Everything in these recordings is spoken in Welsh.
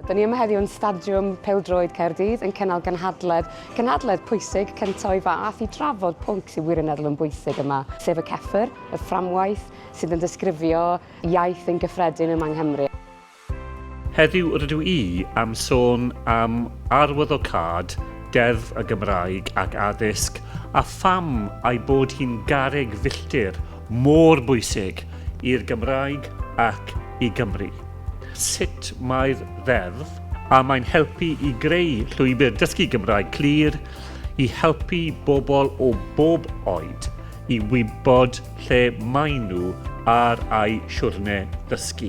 Da ni yma heddiw yn stadiwm pêl-droed Caerdydd yn cynnal gynhadledd. Gynhadledd pwysig cyntaf o'i fath i drafod pwnc sy'n wirioneddol yn bwysig yma, sef y CEFR, y fframwaith sydd yn disgrifio iaith yn gyffredin yma yng Nghymru. Heddiw rydw i am sôn am arwyddocâd, deddf y Gymraeg ac addysg a pham ei bod hi'n garreg filltir mor bwysig i'r Gymraeg ac i Gymru. Sut mae'r ddeddf a mae'n helpu i greu llwybr dysgu Gymraeg clir i helpu bobl o bob oed i wybod lle maen nhw ar eu siwrne ddysgu.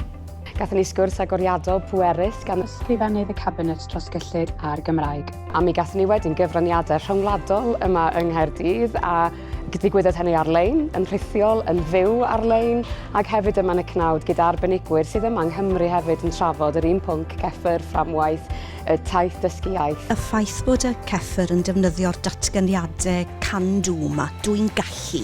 Gathon ni sgwrs agoriadol pwerus gan Ysgrifennydd y Cabinet dros gyllid a'r Gymraeg. A mi gathon ni wedyn gyfraniadau rhyngwladol yma yng Nghaerdydd a digwyddodd hynny ar-lein, yn rhithiol, yn fyw ar-lein ac hefyd yma yn y cnawd gyda arbenigwyr sydd yma yng Nghymru hefyd yn trafod yr un pwnc, CEFR, fframwaith, y taith dysgu iaith. Y ffaith bod y CEFR yn defnyddio'r datganiadau can-do yma, dwi'n gallu,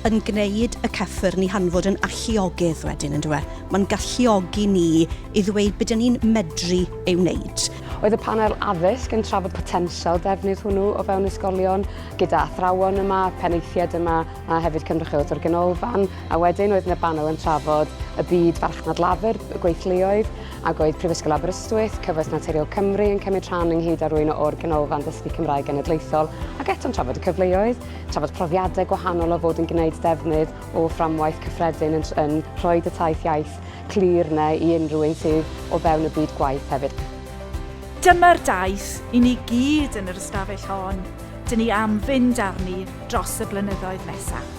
yn gwneud y CEFR ni hanfod yn alluogydd wedyn, yn dweud. Mae'n galluogi ni i ddweud beth ni'n medru ei wneud. Oedd y panel addysg yn trafod potensial defnydd hwnnw o fewn ysgolion gyda athrawon yma, penaethiaid yma a hefyd cynrychiolaeth o'r ganolfan. A wedyn oedd y panel yn trafod y byd farchnad lafur, y gweithluoedd, ac oedd Prifysgol Aberystwyth, Cyfoeth Naturiol Cymru yn cymryd rhan ynghyd â rywun o'r ganolfan dysgu Cymraeg genedlaethol, ac eto'n trafod y cyfleoedd, trafod profiadau gwahanol o fod yn gwneud defnydd o fframwaith cyffredin yn rhoi y taith iaith clir neu i unrhyw un sydd o fewn y byd gwaith hefyd. Dyma'r daith i ni gyd yn yr ystafell hon, dyn ni am fynd arni dros y blynyddoedd nesaf.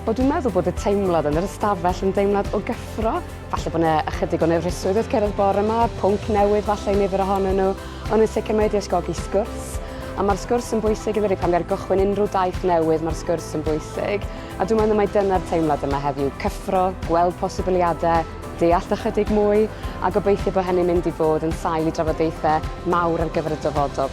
Wel, dwi'n meddwl bod y teimlad yn yr ystafell yn deimlad o gyffro. Falle bod yna ychydig o nefryswydd wrth cyrraedd bore yma, pwnc newydd falle i nifer ohonyn nhw, ond yn sicr mae wedi ysgogi sgwrs. A mae'r sgwrs yn bwysig iddi pan gael gychwyn unrhyw daith newydd, mae'r sgwrs yn bwysig. A dwi'n meddwl mai dyna'r teimlad yma heddiw, cyffro, gweld posibiliadau, deall ychydig mwy, a gobeithio bod hynny'n mynd i fod yn sail i drafodaethau mawr ar gyfer y dyfodol.